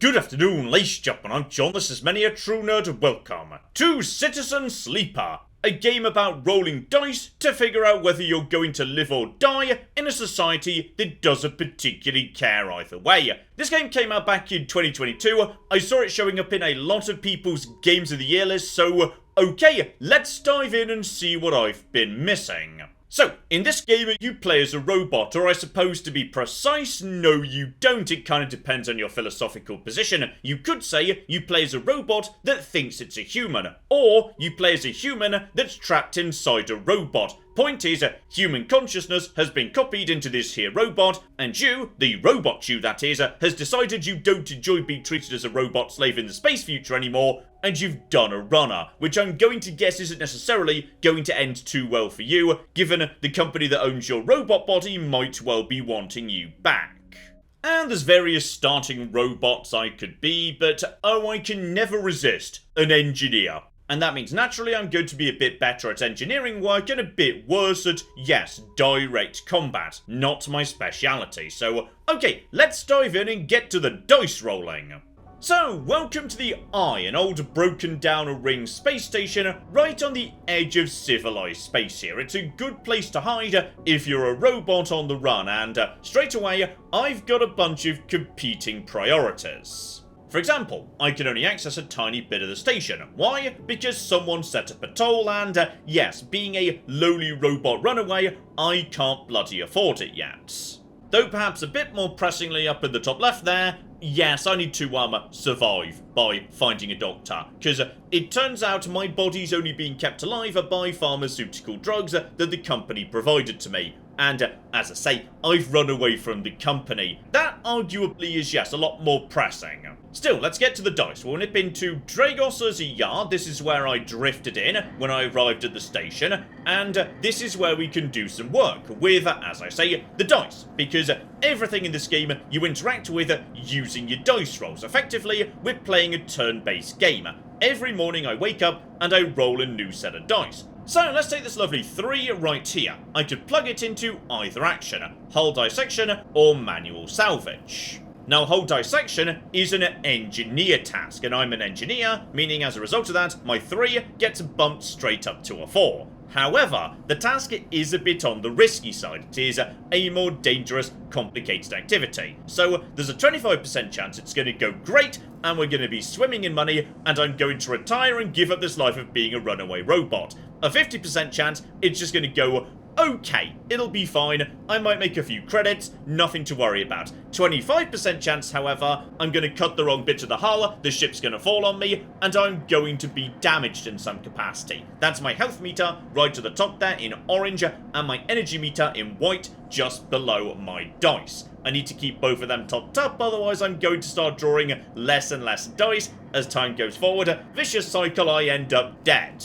Good afternoon, ladies and gentlemen, I'm John, this is Many a True Nerd, welcome to Citizen Sleeper, a game about rolling dice to figure out whether you're going to live or die in a society that doesn't particularly care either way. This game came out back in 2022, I saw it showing up in a lot of people's Games of the Year list, so okay, let's dive in and see what I've been missing. So, in this game, you play as a robot, or I suppose to be precise, no you don't, it kind of depends on your philosophical position. You could say you play as a robot that thinks it's a human, or you play as a human that's trapped inside a robot. Point is, human consciousness has been copied into this here robot, and you, the robot you that is, has decided you don't enjoy being treated as a robot slave in the space future anymore, and you've done a runner, which I'm going to guess isn't necessarily going to end too well for you, given the company that owns your robot body might well be wanting you back. And there's various starting robots I could be, but oh, I can never resist an engineer. And that means naturally I'm going to be a bit better at engineering work and a bit worse at, yes, direct combat. Not my speciality. So, okay, let's dive in and get to the dice rolling. So, welcome to the Eye, an old broken down ring space station right on the edge of civilized space here. It's a good place to hide if you're a robot on the run, and straight away, I've got a bunch of competing priorities. For example, I can only access a tiny bit of the station. Why? Because someone set up a toll and, yes, being a lowly robot runaway, I can't bloody afford it yet. Though perhaps a bit more pressingly up in the top left there, yes, I need to survive by finding a doctor, because it turns out my body's only being kept alive by pharmaceutical drugs that the company provided to me. And, as I say, I've run away from the company. That arguably is, yes, a lot more pressing. Still, let's get to the dice. We'll nip into Dragos's yard. This is where I drifted in when I arrived at the station. And this is where we can do some work with, as I say, the dice. Because everything in this game you interact with using your dice rolls. Effectively, we're playing a turn-based game. Every morning I wake up and I roll a new set of dice. So let's take this lovely 3 right here. I could plug it into either action, hull dissection or manual salvage. Now, hull dissection is an engineer task, and I'm an engineer, meaning as a result of that, my 3 gets bumped straight up to a 4. However, the task is a bit on the risky side. It is a more dangerous, complicated activity. So there's a 25% chance it's going to go great, and we're going to be swimming in money, and I'm going to retire and give up this life of being a runaway robot. A 50% chance it's just going to go okay, it'll be fine, I might make a few credits, nothing to worry about. 25% chance, however, I'm going to cut the wrong bit of the hull, the ship's going to fall on me, and I'm going to be damaged in some capacity. That's my health meter right to the top there in orange, and my energy meter in white just below my dice. I need to keep both of them topped up, otherwise I'm going to start drawing less and less dice as time goes forward. Vicious cycle, I end up dead.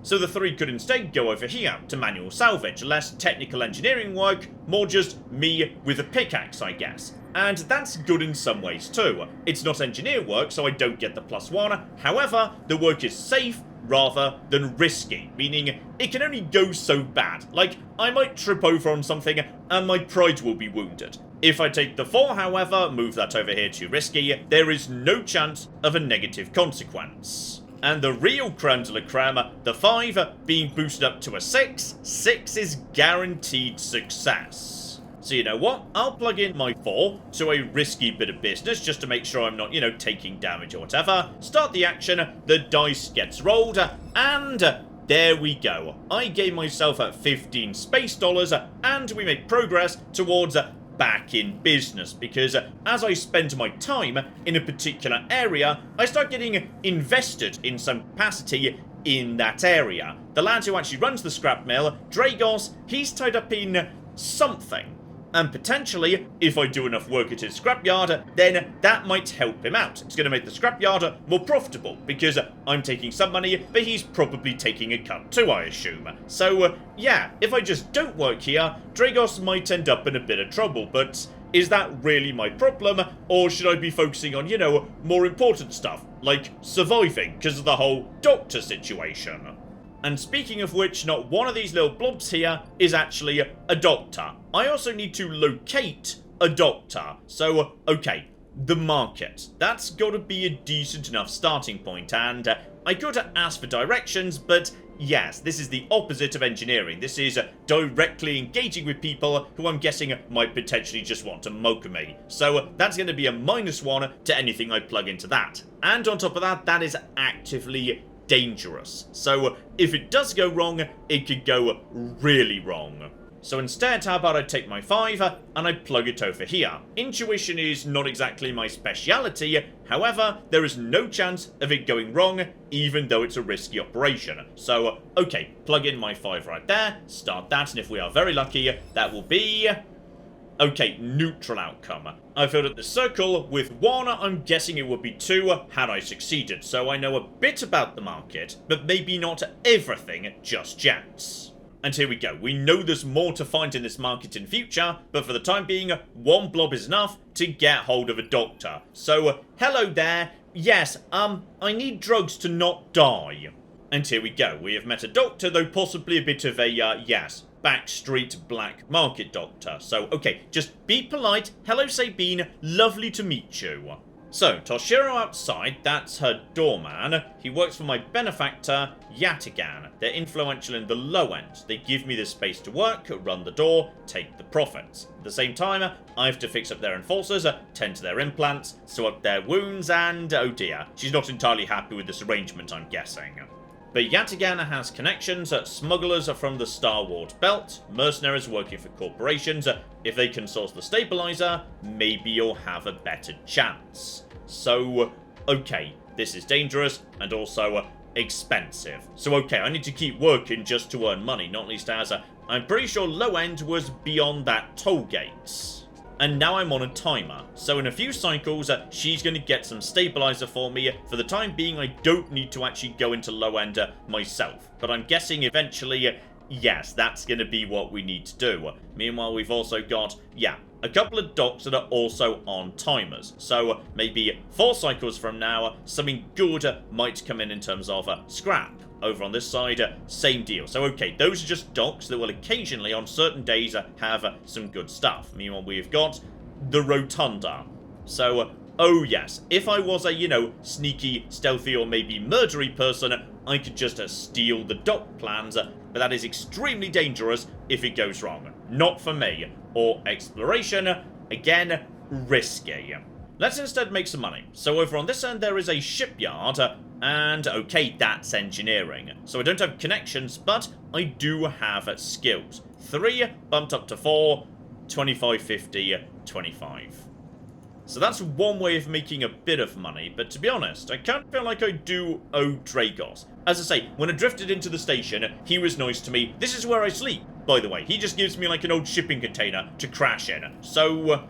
So the 3 could instead go over here to manual salvage, less technical engineering work, more just me with a pickaxe, I guess. And that's good in some ways too. It's not engineer work, so I don't get the +1, however, the work is safe rather than risky, meaning it can only go so bad. Like, I might trip over on something and my pride will be wounded. If I take the 4, however, move that over here to risky, there is no chance of a negative consequence. And the real creme de la creme, the 5 being boosted up to a 6. 6 is guaranteed success. So you know what? I'll plug in my 4 to a risky bit of business just to make sure I'm not, taking damage or whatever. Start the action, the dice gets rolled, and there we go. I gave myself 15 space dollars, and we make progress towards back in business, because as I spend my time in a particular area, I start getting invested in some capacity in that area. The lad who actually runs the scrap mill, Dragos, he's tied up in something. And potentially, if I do enough work at his scrapyard, then that might help him out. It's going to make the scrapyard more profitable, because I'm taking some money, but he's probably taking a cut too, I assume. So, yeah, if I just don't work here, Dragos might end up in a bit of trouble, but is that really my problem? Or should I be focusing on, more important stuff, like surviving, because of the whole doctor situation? And speaking of which, not one of these little blobs here is actually a doctor. I also need to locate a doctor. So, okay, the market. That's got to be a decent enough starting point, and I could ask for directions, but yes, this is the opposite of engineering. This is directly engaging with people who I'm guessing might potentially just want to mug me. So that's going to be a -1 to anything I plug into that. And on top of that, that is actively dangerous. So if it does go wrong, it could go really wrong. So instead, how about I take my 5 and I plug it over here. Intuition is not exactly my speciality, however, there is no chance of it going wrong, even though it's a risky operation. So, okay, plug in my 5 right there, start that, and if we are very lucky, that will be... okay, neutral outcome. I filled up the circle with 1, I'm guessing it would be 2 had I succeeded, so I know a bit about the market, but maybe not everything just yet. And here we go. We know there's more to find in this market in future, but for the time being, 1 blob is enough to get hold of a doctor. So, hello there. Yes, I need drugs to not die. And here we go. We have met a doctor, though possibly a bit of a, yes, backstreet black market doctor. So, okay, just be polite. Hello, Sabine. Lovely to meet you. So, Toshiro outside, that's her doorman. He works for my benefactor, Yatigan. They're influential in the low end. They give me the space to work, run the door, take the profits. At the same time, I have to fix up their enforcers, tend to their implants, sew up their wounds, and oh dear, she's not entirely happy with this arrangement, I'm guessing. But Yatigan has connections, smugglers from the Star Wars belt, mercenaries working for corporations. If they can source the stabilizer, maybe you'll have a better chance. So, okay, this is dangerous and also expensive. So okay, I need to keep working just to earn money, not least as I'm pretty sure low end was beyond that toll gates. And now I'm on a timer, so in a few cycles, she's going to get some stabilizer for me. For the time being, I don't need to actually go into low end myself, but I'm guessing eventually, yes, that's going to be what we need to do. Meanwhile, we've also got, yeah, a couple of docks that are also on timers, so maybe 4 cycles from now, something good might come in terms of scrap. Over on this side, same deal. So, okay, those are just docks that will occasionally, on certain days, have some good stuff. Meanwhile, we've got the Rotunda. So, oh yes, if I was a, you know, sneaky, stealthy, or maybe murdery person, I could just steal the dock plans, but that is extremely dangerous if it goes wrong. Not for me. Or exploration, again, risky. Let's instead make some money. So over on this end, there is a shipyard, and okay, that's engineering. So I don't have connections, but I do have skills. 3 bumped up to 4, 25, 50, 25. So that's one way of making a bit of money, but to be honest, I kind of feel like I do owe Dragos. As I say, when I drifted into the station, he was nice to me. This is where I sleep, by the way. He just gives me like an old shipping container to crash in. So,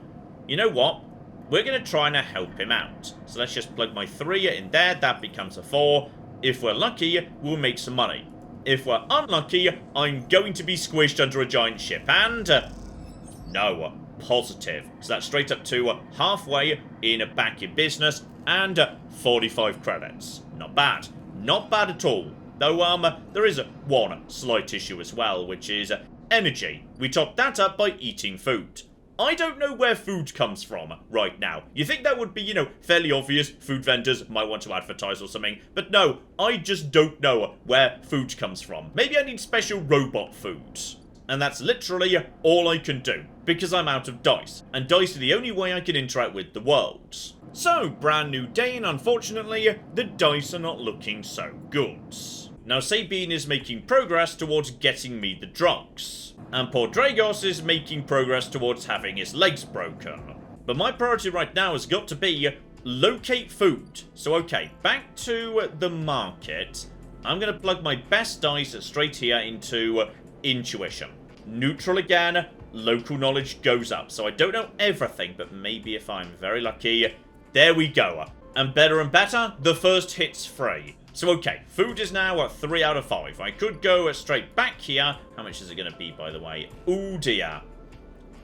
you know what? We're going to try and help him out. So let's just plug my 3 in there. That becomes a 4. If we're lucky, we'll make some money. If we're unlucky, I'm going to be squished under a giant ship. And, no, positive. So that's straight up to halfway in back in business and 45 credits. Not bad. Not bad at all. Though, there is one slight issue as well, which is energy. We top that up by eating food. I don't know where food comes from right now. You think that would be, you know, fairly obvious. Food vendors might want to advertise or something. But no, I just don't know where food comes from. Maybe I need special robot foods. And that's literally all I can do, because I'm out of dice. And dice are the only way I can interact with the world. So, brand new day, and unfortunately, the dice are not looking so good. Now, Sabine is making progress towards getting me the drugs. And poor Dragos is making progress towards having his legs broken. But my priority right now has got to be locate food. So, okay, back to the market. I'm going to plug my best dice straight here into intuition. Neutral again, local knowledge goes up. So I don't know everything, but maybe if I'm very lucky. There we go. And better, the first hit's free. So okay, food is now at 3 out of 5. I could go straight back here. How much is it going to be, by the way? Oh dear.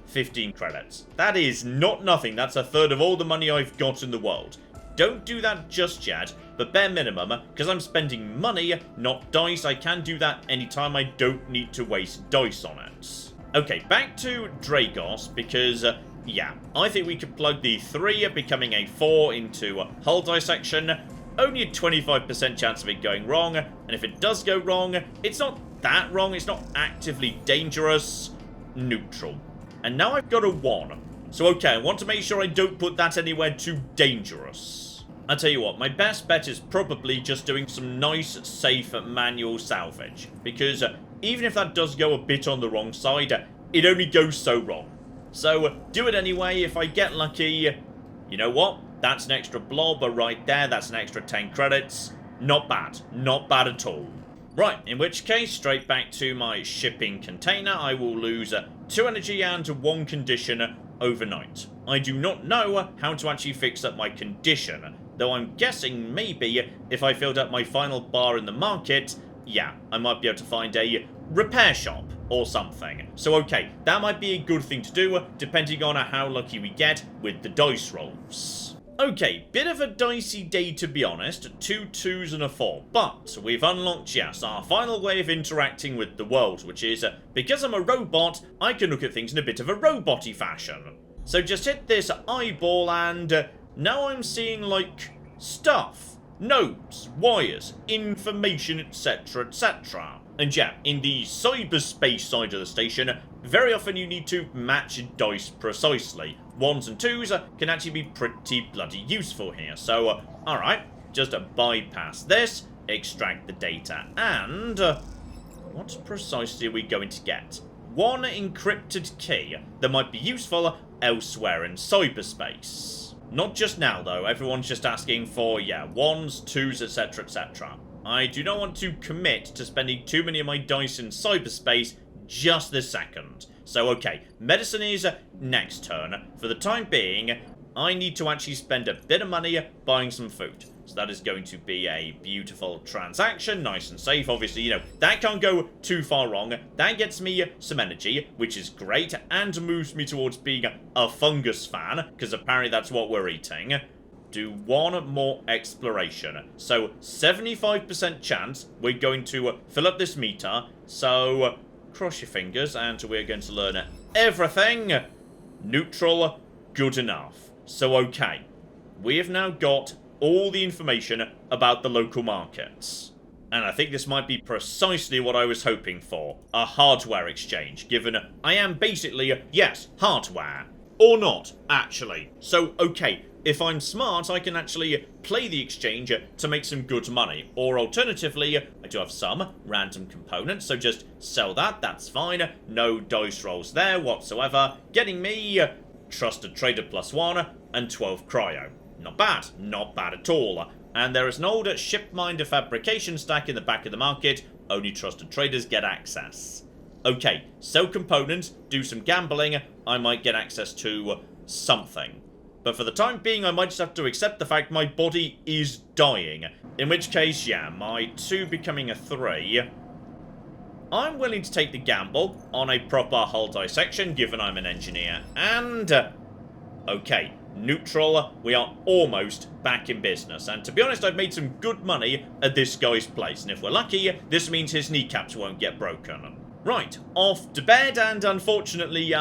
15 credits. That is not nothing. That's a third of all the money I've got in the world. Don't do that just yet, but bare minimum, because I'm spending money, not dice, I can do that anytime. I don't need to waste dice on it. Okay, back to Dragos, because, yeah, I think we could plug the 3 becoming a 4 into hull dissection. Only a 25% chance of it going wrong, and if it does go wrong, it's not that wrong, it's not actively dangerous. Neutral. And now I've got a 1. So okay, I want to make sure I don't put that anywhere too dangerous. I'll tell you what, my best bet is probably just doing some nice, safe manual salvage. Because even if that does go a bit on the wrong side, it only goes so wrong. So do it anyway. If I get lucky, you know what? That's an extra blob right there. That's an extra 10 credits. Not bad. Not bad at all. Right, in which case, straight back to my shipping container. I will lose 2 energy and 1 condition overnight. I do not know how to actually fix up my condition, though I'm guessing maybe if I filled up my final bar in the market, yeah, I might be able to find a repair shop or something. So okay, that might be a good thing to do, depending on how lucky we get with the dice rolls. Okay, bit of a dicey day to be honest, 2 2s and a 4, but we've unlocked, yes, our final way of interacting with the world, which is, because I'm a robot, I can look at things in a bit of a robot-y fashion. So just hit this eyeball and now I'm seeing, like, stuff, nodes, wires, information, etc, etc. And yeah, in the cyberspace side of the station, very often you need to match dice precisely. 1s and 2s can actually be pretty bloody useful here. So, alright, just bypass this, extract the data, and what precisely are we going to get? 1 encrypted key that might be useful elsewhere in cyberspace. Not just now, though. Everyone's just asking for, yeah, 1s, 2s, etc, etc. I do not want to commit to spending too many of my dice in cyberspace just this second. So, okay, medicine is next turn. For the time being, I need to actually spend a bit of money buying some food. So that is going to be a beautiful transaction, nice and safe. Obviously, you know, that can't go too far wrong. That gets me some energy, which is great, and moves me towards being a fungus fan, because apparently that's what we're eating. Do 1 more exploration. So, 75% chance we're going to fill up this meter. So, cross your fingers, and we're going to learn everything. Neutral, good enough. So, okay. We have now got all the information about the local markets. And I think this might be precisely what I was hoping for. A hardware exchange, given I am basically, yes, hardware. Or not, actually. So, okay, if I'm smart, I can actually play the exchange to make some good money. Or alternatively, I do have some random components, so just sell that, that's fine. No dice rolls there whatsoever. Getting me Trusted Trader +1 and 12 cryo. Not bad at all. And there is an older shipminder fabrication stack in the back of the market. Only trusted traders get access. Okay, sell components, do some gambling, I might get access to something. But for the time being, I might just have to accept the fact my body is dying. In which case, yeah, my 2 becoming a 3. I'm willing to take the gamble on a proper hull dissection, given I'm an engineer. And, okay, neutral, we are almost back in business. And to be honest, I've made some good money at this guy's place. And if we're lucky, this means his kneecaps won't get broken. Right, off to bed, and unfortunately,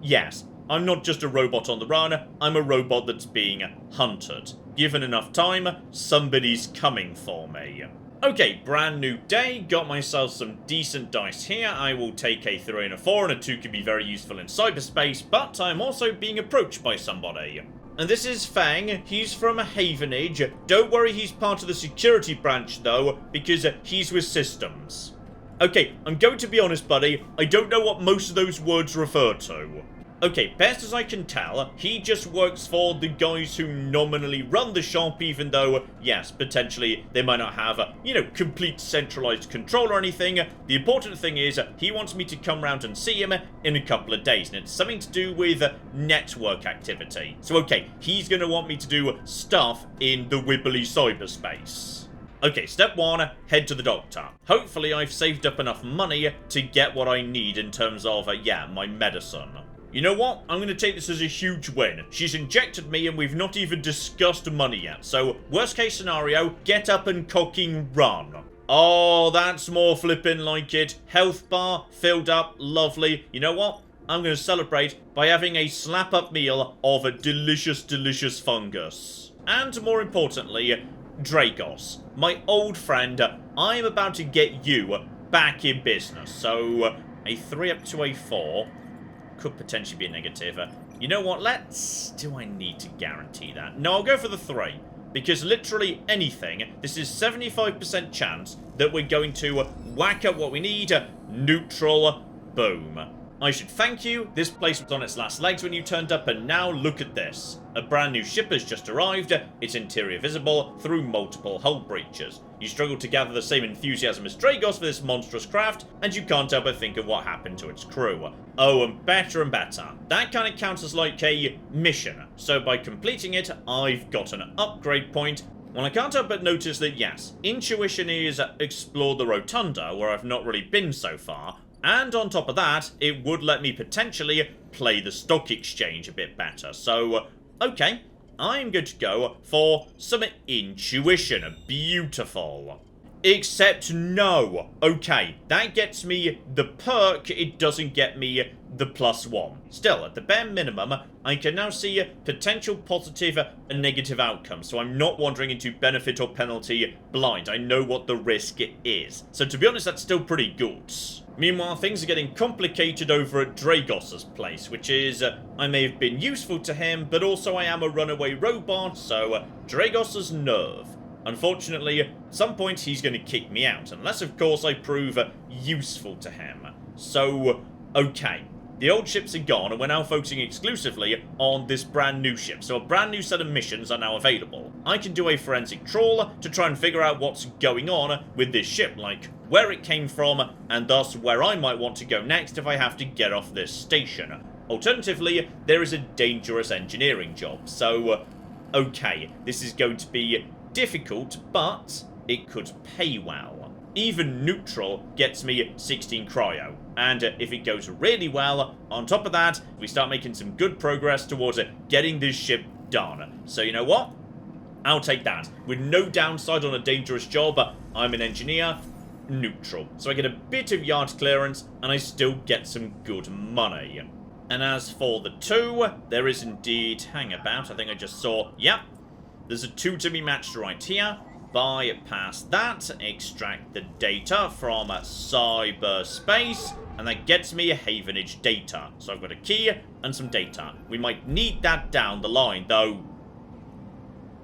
yes, I'm not just a robot on the run, I'm a robot that's being hunted. Given enough time, somebody's coming for me. Okay, brand new day, got myself some decent dice here. I will take a 3 and a 4, and a 2 can be very useful in cyberspace, but I'm also being approached by somebody. And this is Fang, he's from Havenage. Don't worry, he's part of the security branch though, because he's with systems. Okay, I'm going to be honest, buddy, I don't know what most of those words refer to. Okay, best as I can tell, he just works for the guys who nominally run the shop, even though, yes, potentially they might not have, you know, complete centralized control or anything. The important thing is, he wants me to come round and see him in a couple of days, and it's something to do with network activity. So, okay, he's going to want me to do stuff in the wibbly cyberspace. Okay, step 1, head to the doctor. Hopefully I've saved up enough money to get what I need in terms of, yeah, my medicine. You know what? I'm going to take this as a huge win. She's injected me and we've not even discussed money yet. So, worst case scenario, get up and cocking run. Oh, that's more flippin' like it. Health bar, filled up, lovely. You know what? I'm going to celebrate by having a slap-up meal of a delicious, delicious fungus. And more importantly, Dragos, my old friend, I'm about to get you back in business. So, a 3 up to a 4 could potentially be a negative. You know what, do I need to guarantee that? No, I'll go for the 3. Because literally anything, this is 75% chance that we're going to whack up what we need. Neutral, boom. I should thank you. This place was on its last legs when you turned up, and now look at this. A brand new ship has just arrived, its interior visible through multiple hull breaches. You struggle to gather the same enthusiasm as Dragos for this monstrous craft, and you can't help but think of what happened to its crew. Oh, and better. That kind of counts as like a mission, so by completing it, I've got an upgrade point. Well, I can't help but notice that yes, intuition is explore the rotunda, where I've not really been so far, and on top of that, it would let me potentially play the stock exchange a bit better. So, okay, I'm good to go for some intuition. Beautiful. Except no. Okay, that gets me the perk, it doesn't get me the +1. Still, at the bare minimum, I can now see potential positive and negative outcomes, so I'm not wandering into benefit or penalty blind. I know what the risk is. So to be honest, that's still pretty good. Meanwhile, things are getting complicated over at Dragos's place, which is, I may have been useful to him, but also I am a runaway robot, so Dragos's nerve. Unfortunately, at some point he's going to kick me out, unless of course I prove useful to him. So, okay. The old ships are gone, and we're now focusing exclusively on this brand new ship. So a brand new set of missions are now available. I can do a forensic trawl to try and figure out what's going on with this ship, like where it came from, and thus where I might want to go next if I have to get off this station. Alternatively, there is a dangerous engineering job. So, okay, this is going to be difficult, but it could pay well. Even neutral gets me 16 cryo. And if it goes really well, on top of that, we start making some good progress towards getting this ship done. So you know what? I'll take that. With no downside on a dangerous job, I'm an engineer, neutral. So I get a bit of yard clearance, and I still get some good money. And as for the 2, there is indeed, hang about, I think I just saw, yep. There's a 2 to be matched right here. Bypass that, extract the data from cyberspace, and that gets me a Havenage data. So I've got a key and some data. We might need that down the line, though.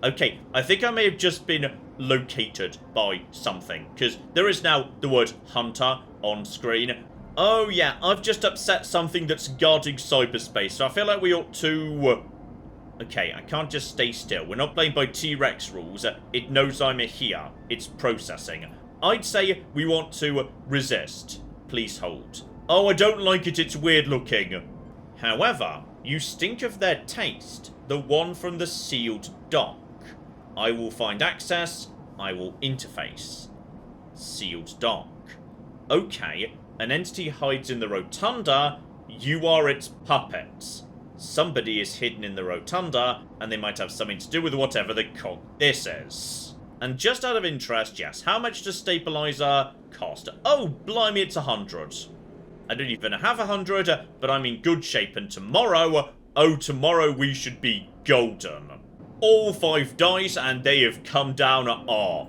Okay, I think I may have just been located by something, because there is now the word Hunter on screen. Oh yeah, I've just upset something that's guarding cyberspace, so I feel like we ought to... Okay, I can't just stay still. We're not playing by T-Rex rules. It knows I'm here. It's processing. I'd say we want to resist. Please hold. Oh, I don't like it. It's weird looking. However, you stink of their taste. The one from the sealed dock. I will find access. I will interface. Sealed dock. Okay, an entity hides in the rotunda. You are its puppets. Somebody is hidden in the rotunda, and they might have something to do with whatever the cock this is. And just out of interest, yes, how much does stabilizer cost? Oh, blimey, it's 100. I don't even have 100, but I'm in good shape, and tomorrow, oh, tomorrow we should be golden. All 5 dice, and they have come down. Oh,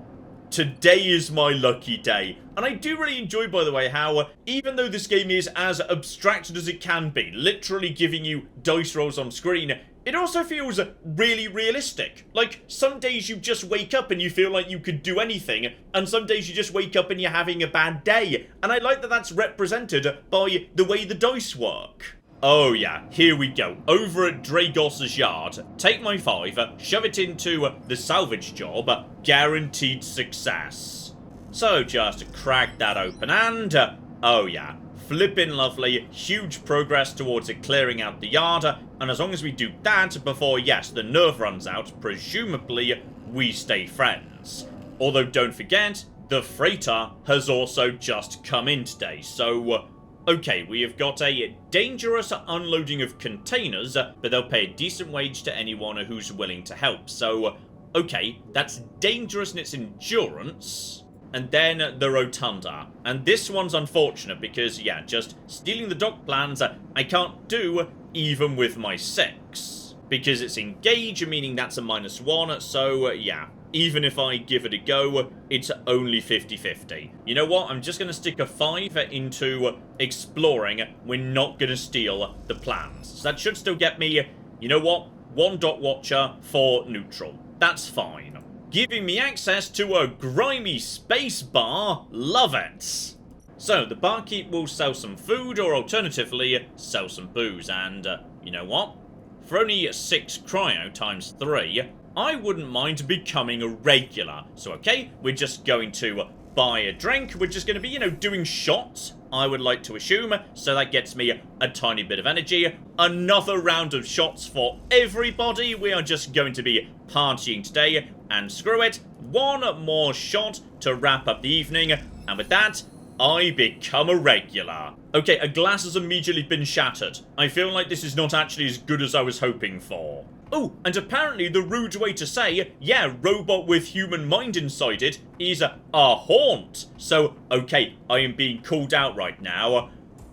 today is my lucky day. And I do really enjoy, by the way, how even though this game is as abstracted as it can be, literally giving you dice rolls on screen, it also feels really realistic. Like, some days you just wake up and you feel like you could do anything, and some days you just wake up and you're having a bad day. And I like that that's represented by the way the dice work. Oh yeah, here we go. Over at Dragos's yard, take my 5, shove it into the salvage job, guaranteed success. So just crack that open and, oh yeah, flippin' lovely, huge progress towards it clearing out the yard, and as long as we do that before, yes, the nerve runs out, presumably we stay friends. Although don't forget, the freighter has also just come in today, so... Okay, we have got a dangerous unloading of containers, but they'll pay a decent wage to anyone who's willing to help. So, okay, that's dangerous in its endurance. and then the rotunda. And this one's unfortunate because, yeah, just stealing the dock plans I can't do even with my 6. Because it's engage, meaning that's a -1, so yeah. Even if I give it a go, it's only 50-50. You know what? I'm just going to stick a 5 into exploring. We're not going to steal the plans. So that should still get me, you know what? 1 dot watcher for neutral. That's fine. Giving me access to a grimy space bar. Love it. So, the barkeep will sell some food or alternatively sell some booze. And, you know what? For only 6 cryo times 3, I wouldn't mind becoming a regular. So, okay, we're just going to buy a drink. We're just going to be, you know, doing shots, I would like to assume. So that gets me a tiny bit of energy. Another round of shots for everybody. We are just going to be partying today. And screw it, 1 more shot to wrap up the evening. And with that, I become a regular. Okay, a glass has immediately been shattered. I feel like this is not actually as good as I was hoping for. Oh, and apparently the rude way to say, yeah, robot with human mind inside it is a haunt. So, okay, I am being called out right now.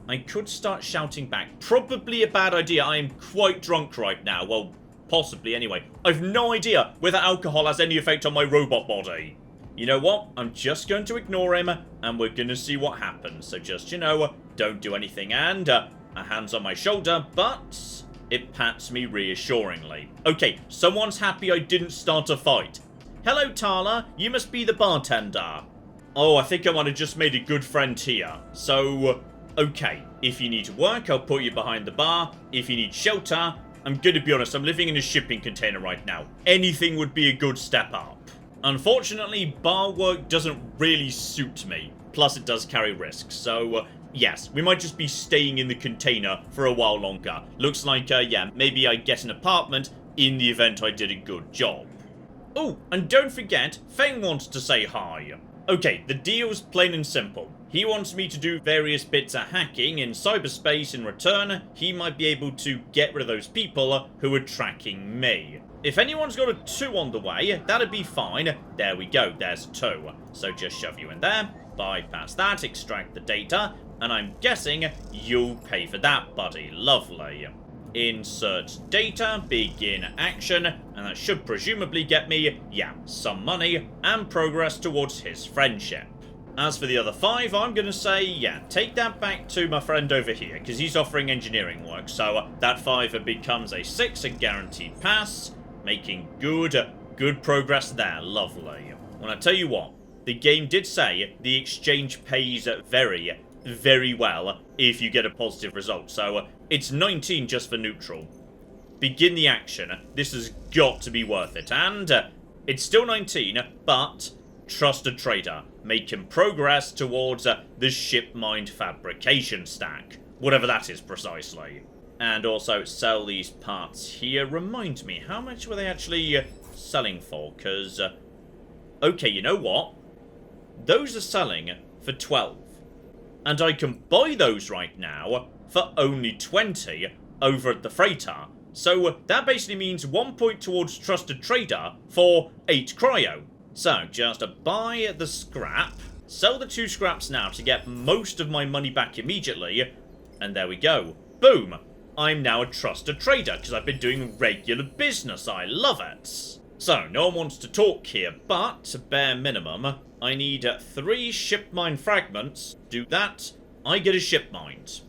I could start shouting back. Probably a bad idea. I am quite drunk right now. Well, possibly anyway. I've no idea whether alcohol has any effect on my robot body. You know what? I'm just going to ignore him, and we're going to see what happens. So just, you know, don't do anything. And a hand's on my shoulder, but it pats me reassuringly. Okay, someone's happy I didn't start a fight. Hello, Tala. You must be the bartender. Oh, I think I might have just made a good friend here. So, okay. If you need work, I'll put you behind the bar. If you need shelter, I'm going to be honest, I'm living in a shipping container right now. Anything would be a good step up. Unfortunately, bar work doesn't really suit me. Plus, it does carry risks. So, yes, we might just be staying in the container for a while longer. Looks like, yeah, maybe I get an apartment in the event I did a good job. Oh, and don't forget, Feng wants to say hi. Okay, the deal's plain and simple. He wants me to do various bits of hacking in cyberspace. In return, he might be able to get rid of those people who are tracking me. If anyone's got a 2 on the way, that'd be fine. There we go, there's a 2. So just shove you in there, bypass that, extract the data, and I'm guessing you'll pay for that, buddy. Lovely. Insert data, begin action, and that should presumably get me, yeah, some money and progress towards his friendship. As for the other 5, I'm going to say, yeah, take that back to my friend over here, because he's offering engineering work, so that 5 becomes a 6, a guaranteed pass, making good progress there. Lovely. Well, I tell you what, the game did say the exchange pays very, very well if you get a positive result, so it's 19 just for neutral. Begin the action. This has got to be worth it, and it's still 19, but trust a trader. Making progress towards the ship mind fabrication stack. Whatever that is precisely. And also sell these parts here. Remind me, how much were they actually selling for? Because, okay, you know what? Those are selling for 12. And I can buy those right now for only 20 over at the freighter. So that basically means 1 point towards trusted trader for 8 cryo. So, just buy the scrap, sell the 2 scraps now to get most of my money back immediately, and there we go. Boom! I'm now a trusted trader, because I've been doing regular business. I love it. So, no one wants to talk here, but, bare minimum, I need 3 ship mine fragments. Do that, I get a ship mined.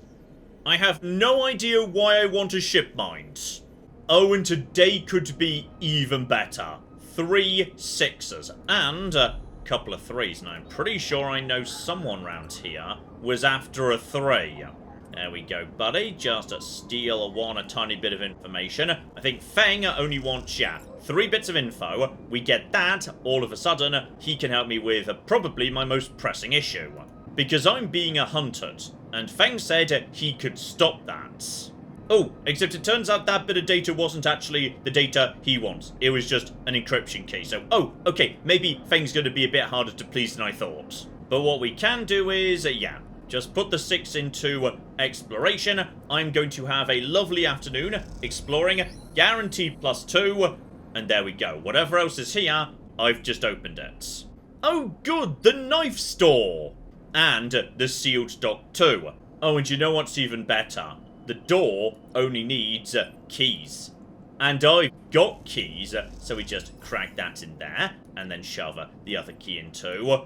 I have no idea why I want a ship mined. Oh, and today could be even better. 3 6s and a couple of 3s, and I'm pretty sure I know someone round here was after a 3. There we go, buddy. Just a steal a tiny bit of information. I think Feng only wants, yeah, 3 bits of info. We get that, all of a sudden, he can help me with probably my most pressing issue. Because I'm being hunted, and Feng said he could stop that. Oh, except it turns out that bit of data wasn't actually the data he wants. It was just an encryption key. So, oh, okay, maybe Feng's going to be a bit harder to please than I thought. But what we can do is, yeah, just put the 6 into exploration. I'm going to have a lovely afternoon exploring, guaranteed +2, and there we go. Whatever else is here, I've just opened it. Oh good, the knife store! And the sealed dock too. Oh, and you know what's even better? The door only needs keys. And I've got keys, so we just crack that in there, and then shove the other key in too.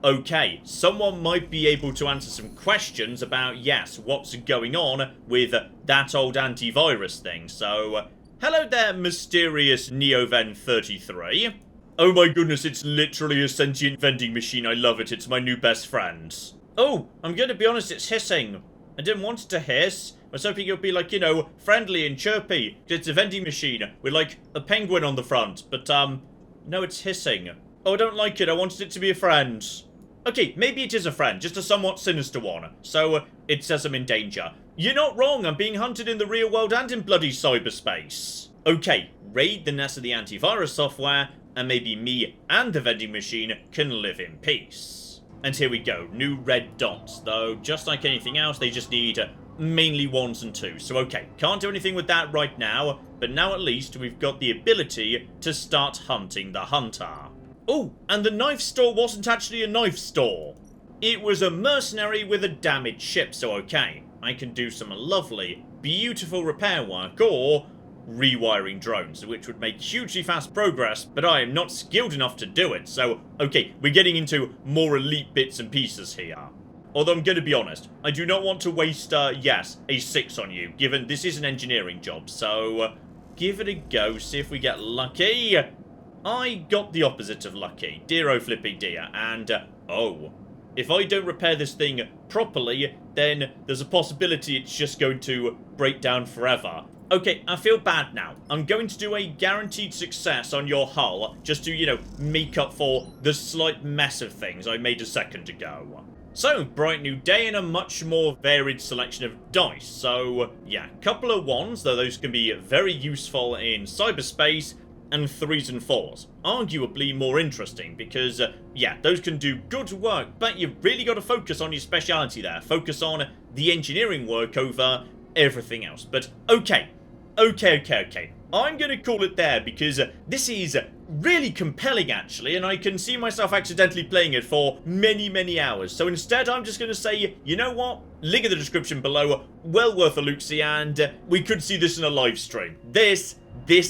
Okay, someone might be able to answer some questions about, yes, what's going on with that old antivirus thing. So, hello there, mysterious NeoVen33. Oh my goodness, it's literally a sentient vending machine. I love it. It's my new best friend. Oh, I'm going to be honest, it's hissing. I didn't want it to hiss. I was hoping it would be like, you know, friendly and chirpy. It's a vending machine with like a penguin on the front. But, no, it's hissing. Oh, I don't like it. I wanted it to be a friend. Okay, maybe it is a friend, just a somewhat sinister one. So, it says I'm in danger. You're not wrong, I'm being hunted in the real world and in bloody cyberspace. Okay, raid the nest of the antivirus software, and maybe me and the vending machine can live in peace. And here we go, new red dots, though just like anything else, they just need mainly 1s and 2s. So okay, can't do anything with that right now, but now at least we've got the ability to start hunting the hunter. Oh, and the knife store wasn't actually a knife store. It was a mercenary with a damaged ship, so okay. I can do some lovely, beautiful repair work, or rewiring drones, which would make hugely fast progress, but I am not skilled enough to do it, so okay, we're getting into more elite bits and pieces here. Although I'm going to be honest, I do not want to waste, yes, a 6 on you, given this is an engineering job, so give it a go, see if we get lucky. I got the opposite of lucky, dear oh flipping dear, and, oh, if I don't repair this thing properly, then there's a possibility it's just going to break down forever. Okay, I feel bad now. I'm going to do a guaranteed success on your hull, just to, you know, make up for the slight mess of things I made a second ago. So, bright new day and a much more varied selection of dice. So, yeah, couple of 1s, though those can be very useful in cyberspace, and 3s and 4s. Arguably more interesting because, yeah, those can do good work, but you've really got to focus on your speciality there. Focus on the engineering work over everything else. But, okay. I'm going to call it there because this is really compelling, actually, and I can see myself accidentally playing it for many, many hours. So instead, I'm just going to say, you know what? Link in the description below. Well worth a look-see, and we could see this in a live stream. This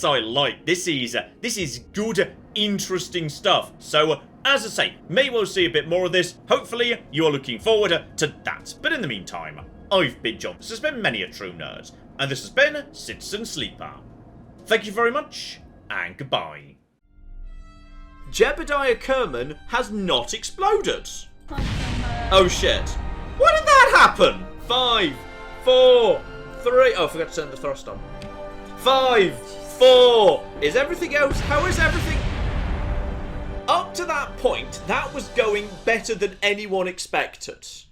I like. This is good, interesting stuff. So, as I say, may well see a bit more of this. Hopefully, you are looking forward to that. But in the meantime, I've been John. This has been Many a True Nerd, and this has been Citizen Sleeper. Thank you very much, and goodbye. Jebediah Kerman has not exploded. Oh shit. Why did that happen? 5, 4, 3... Oh, I forgot to turn the thrust on. 5, 4... Is everything else... How is everything... Up to that point, that was going better than anyone expected.